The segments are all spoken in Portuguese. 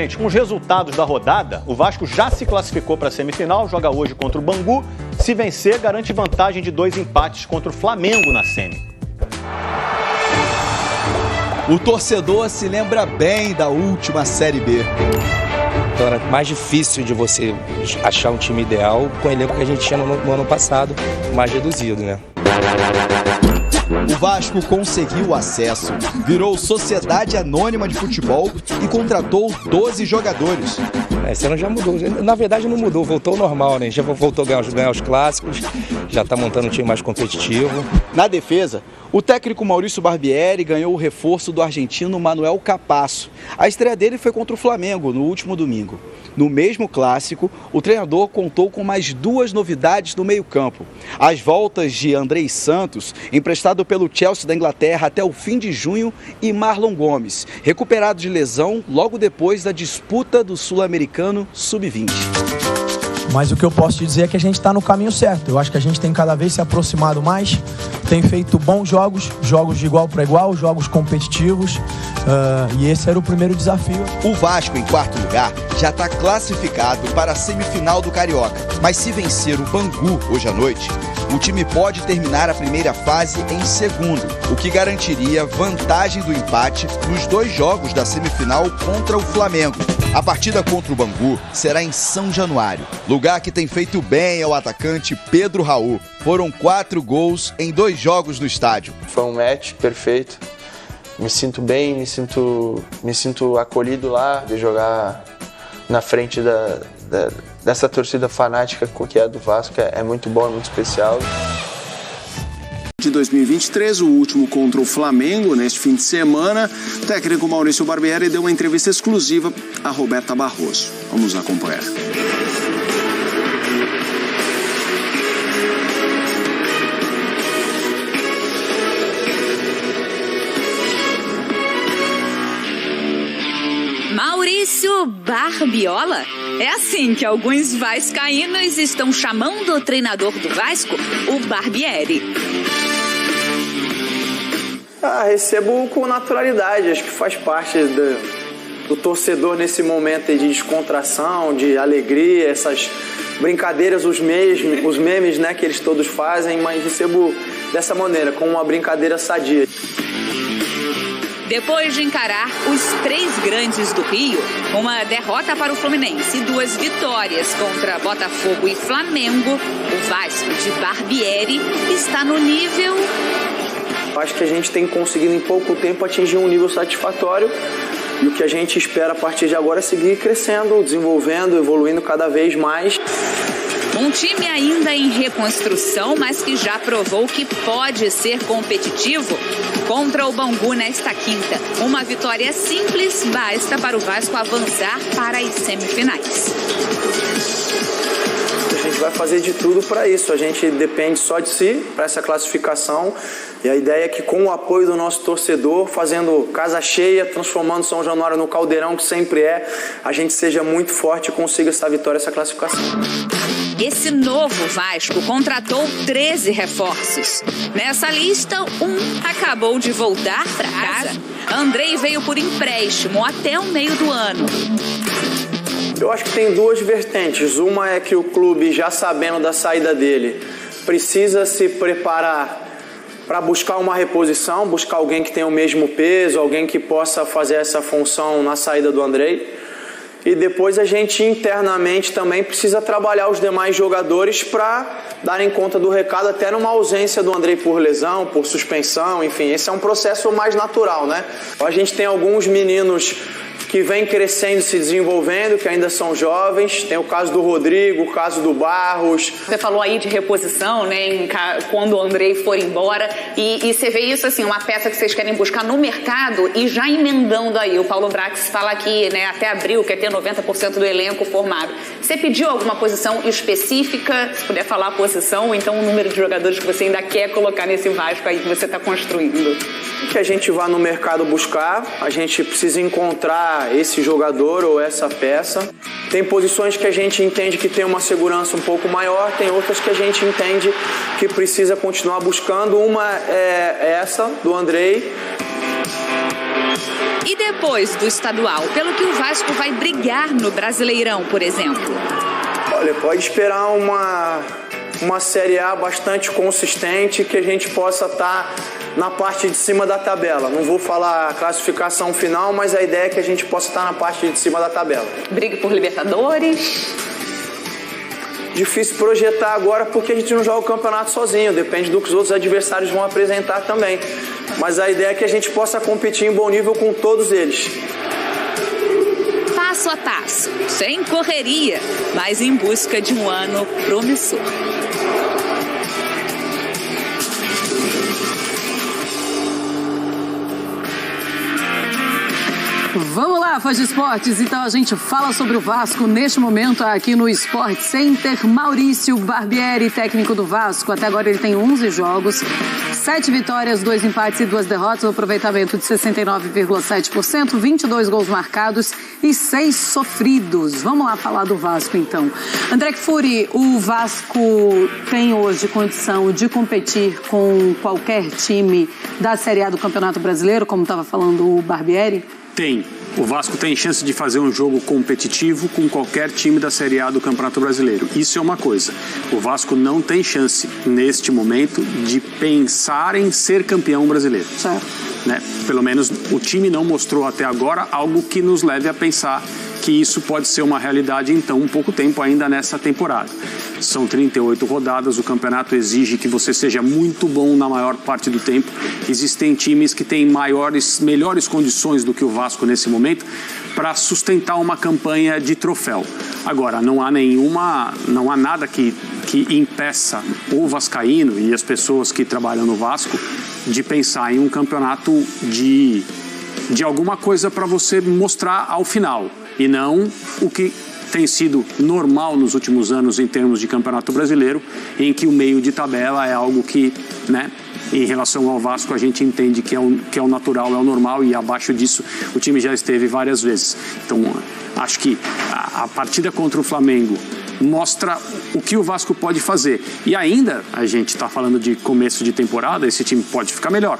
Gente, com os resultados da rodada, o Vasco já se classificou para a semifinal, joga hoje contra o Bangu. Se vencer, garante vantagem de 2 empates contra o Flamengo na semi. O torcedor se lembra bem da última Série B. Então era mais difícil de você achar um time ideal com o elenco que a gente tinha no ano passado, mais reduzido, né? O Vasco conseguiu o acesso, virou Sociedade Anônima de Futebol e contratou 12 jogadores. Esse ano já mudou. Na verdade não mudou, voltou ao normal, né? Já voltou a ganhar os clássicos, já está montando um time mais competitivo. Na defesa, o técnico Maurício Barbieri ganhou o reforço do argentino Manuel Capasso. A estreia dele foi contra o Flamengo no último domingo. No mesmo clássico, o treinador contou com mais 2 novidades no meio-campo. As voltas de Andrei Santos, emprestado pelo Chelsea da Inglaterra até o fim de junho, e Marlon Gomes, recuperado de lesão logo depois da disputa do Sul-Americano Sub-20. Mas o que eu posso te dizer é que a gente está no caminho certo. Eu acho que a gente tem cada vez se aproximado mais, tem feito bons jogos de igual para igual, jogos competitivos, e esse era o primeiro desafio. O Vasco, em 4º lugar, já está classificado para a semifinal do Carioca. Mas se vencer o Bangu hoje à noite, o time pode terminar a primeira fase em 2º, o que garantiria vantagem do empate nos 2 jogos da semifinal contra o Flamengo. A partida contra o Bangu será em São Januário, lugar que tem feito bem ao atacante Pedro Raul. Foram 4 gols em 2 jogos no estádio. Foi um match perfeito. Me sinto bem, me sinto acolhido lá, de jogar na frente dessa torcida fanática que é do Vasco. É muito bom, é muito especial. De 2023, o último contra o Flamengo, neste fim de semana, o técnico Maurício Barbieri deu uma entrevista exclusiva a Roberta Barroso. Vamos acompanhar. Maurício Barbiola? É assim que alguns vascaínos estão chamando o treinador do Vasco, o Barbieri. Recebo com naturalidade, acho que faz parte do torcedor nesse momento de descontração, de alegria, essas brincadeiras, os memes, né, que eles todos fazem, mas recebo dessa maneira, com uma brincadeira sadia. Depois de encarar os 3 grandes do Rio, uma derrota para o Fluminense e 2 vitórias contra Botafogo e Flamengo, o Vasco de Barbieri está no nível... Acho que a gente tem conseguido em pouco tempo atingir um nível satisfatório e o que a gente espera a partir de agora é seguir crescendo, desenvolvendo, evoluindo cada vez mais. Um time ainda em reconstrução, mas que já provou que pode ser competitivo contra o Bangu nesta quinta. Uma vitória simples basta para o Vasco avançar para as semifinais. A gente vai fazer de tudo para isso. A gente depende só de si para essa classificação. E a ideia é que, com o apoio do nosso torcedor, fazendo casa cheia, transformando São Januário no caldeirão que sempre é, a gente seja muito forte e consiga essa vitória, essa classificação. Esse novo Vasco contratou 13 reforços. Nessa lista, um acabou de voltar para casa. Andrei veio por empréstimo até o meio do ano. Eu acho que tem 2 vertentes. Uma é que o clube, já sabendo da saída dele, precisa se preparar para buscar uma reposição, buscar alguém que tenha o mesmo peso, alguém que possa fazer essa função na saída do Andrei. E depois a gente internamente também precisa trabalhar os demais jogadores para darem conta do recado, até numa ausência do Andrei por lesão, por suspensão, enfim, esse é um processo mais natural, né? A gente tem alguns meninos que vêm crescendo e se desenvolvendo, que ainda são jovens. Tem o caso do Rodrigo, o caso do Barros. Você falou aí de reposição, né, quando o Andrei for embora. E você vê isso, assim, uma peça que vocês querem buscar no mercado e já emendando aí. O Paulo Brax fala que, né, até abril quer ter 90% do elenco formado. Você pediu alguma posição específica? Se puder falar a posição, ou então o número de jogadores que você ainda quer colocar nesse Vasco aí que você está construindo? Que a gente vá no mercado buscar, a gente precisa encontrar esse jogador ou essa peça. Tem posições que a gente entende que tem uma segurança um pouco maior, tem outras que a gente entende que precisa continuar buscando. Uma é essa, do Andrei. E depois do estadual, pelo que o Vasco vai brigar no Brasileirão, por exemplo? Olha, pode esperar uma Série A bastante consistente, que a gente possa estar na parte de cima da tabela. Não vou falar a classificação final, mas a ideia é que a gente possa estar na parte de cima da tabela. Briga por Libertadores? Difícil projetar agora porque a gente não joga o campeonato sozinho, depende do que os outros adversários vão apresentar também. Mas a ideia é que a gente possa competir em bom nível com todos eles. Passo a passo, sem correria, mas em busca de um ano promissor. Vamos lá, fãs de esportes. Então a gente fala sobre o Vasco neste momento aqui no Sport Center. Maurício Barbieri, técnico do Vasco. Até agora ele tem 11 jogos, 7 vitórias, 2 empates e 2 derrotas. Um aproveitamento de 69,7%, 22 gols marcados e 6 sofridos. Vamos lá falar do Vasco então. André Kfouri, o Vasco tem hoje condição de competir com qualquer time da Série A do Campeonato Brasileiro, como estava falando o Barbieri? Tem. O Vasco tem chance de fazer um jogo competitivo com qualquer time da Série A do Campeonato Brasileiro. Isso é uma coisa. O Vasco não tem chance, neste momento, de pensar em ser campeão brasileiro. Certo. Né? Pelo menos o time não mostrou até agora algo que nos leve a pensar que isso pode ser uma realidade em tão pouco tempo ainda nessa temporada. São 38 rodadas, o campeonato exige que você seja muito bom na maior parte do tempo. Existem times que têm melhores condições do que o Vasco nesse momento para sustentar uma campanha de troféu. Agora, não há nada que impeça o vascaíno e as pessoas que trabalham no Vasco de pensar em um campeonato de alguma coisa para você mostrar ao final, e não o que tem sido normal nos últimos anos em termos de Campeonato Brasileiro, em que o meio de tabela é algo que, né, em relação ao Vasco, a gente entende que é o natural, é o normal, e abaixo disso o time já esteve várias vezes. Então, acho que a partida contra o Flamengo mostra o que o Vasco pode fazer. E ainda, a gente está falando de começo de temporada, esse time pode ficar melhor.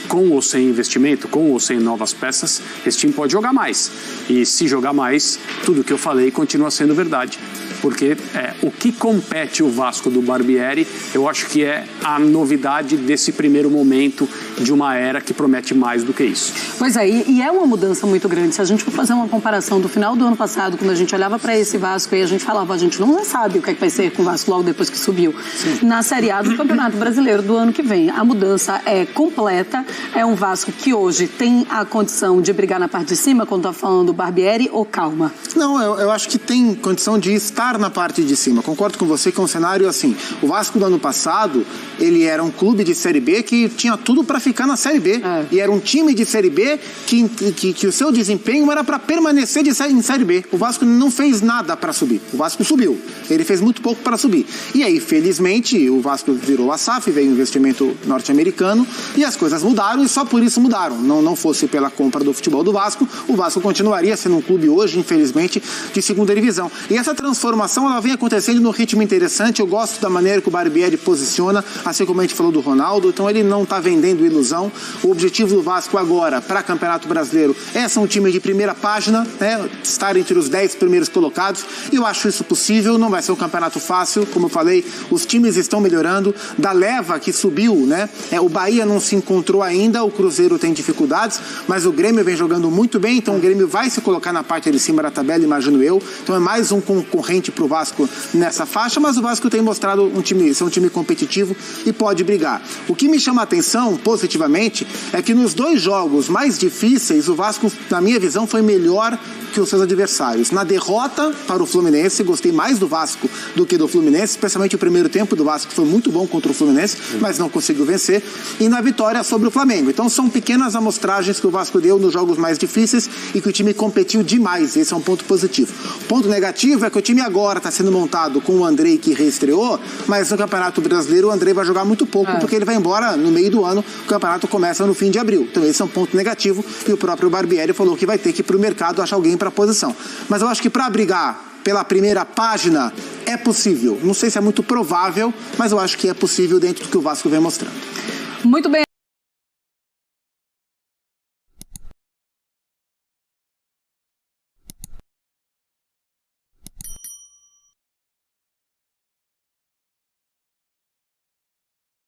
Com ou sem investimento, com ou sem novas peças, esse time pode jogar mais. E se jogar mais, tudo que eu falei continua sendo verdade. Porque o que compete o Vasco do Barbieri, eu acho que é a novidade desse primeiro momento de uma era que promete mais do que isso. Pois é, e é uma mudança muito grande. Se a gente for fazer uma comparação do final do ano passado, quando a gente olhava para esse Vasco e a gente falava, a gente não sabe o que vai ser com o Vasco logo depois que subiu. Sim. Na Série A do Campeonato Brasileiro do ano que vem, a mudança é completa. É um Vasco que hoje tem a condição de brigar na parte de cima, quando está falando do Barbieri, ou calma? Não, eu acho que tem condição de estar na parte de cima. Concordo com você que é um cenário assim. O Vasco do ano passado, ele era um clube de Série B que tinha tudo para ficar na Série B. E era um time de Série B que o seu desempenho era para permanecer em Série B. O Vasco não fez nada para subir. O Vasco subiu. Ele fez muito pouco para subir. E aí, felizmente, o Vasco virou a SAF, veio um investimento norte-americano e as coisas mudaram e só por isso mudaram. Não fosse pela compra do futebol do Vasco, o Vasco continuaria sendo um clube hoje, infelizmente, de segunda divisão. E essa transformação, ela vem acontecendo num ritmo interessante. Eu gosto da maneira que o Barbieri posiciona, assim como a gente falou do Ronaldo. Então ele não está vendendo ilusão. O objetivo do Vasco agora, para Campeonato Brasileiro, é ser um time de primeira página, né? Estar entre os 10 primeiros colocados. E eu acho isso possível. Não vai ser um campeonato fácil. Como eu falei, os times estão melhorando. Da leva que subiu, né? O Bahia não se encontrou ainda. O Cruzeiro tem dificuldades, mas o Grêmio vem jogando muito bem. Então o Grêmio vai se colocar na parte de cima da tabela, imagino eu. Então é mais um concorrente para o Vasco nessa faixa, mas o Vasco tem mostrado ser um time competitivo e pode brigar. O que me chama a atenção positivamente é que nos 2 jogos mais difíceis, o Vasco, na minha visão, foi melhor que os seus adversários. Na derrota para o Fluminense, gostei mais do Vasco do que do Fluminense, especialmente o primeiro tempo do Vasco, que foi muito bom contra o Fluminense, mas não conseguiu vencer, e na vitória sobre o Flamengo. Então são pequenas amostragens que o Vasco deu nos jogos mais difíceis e que o time competiu demais. Esse é um ponto positivo. Ponto negativo é que o time agora está sendo montado com o Andrei, que reestreou, mas no Campeonato Brasileiro o Andrei vai jogar muito pouco, porque ele vai embora no meio do ano. O campeonato começa no fim de abril. Então esse é um ponto negativo, e o próprio Barbieri falou que vai ter que ir para o mercado achar alguém para a posição. Mas eu acho que para brigar pela primeira página é possível. Não sei se é muito provável, mas eu acho que é possível dentro do que o Vasco vem mostrando. Muito bem.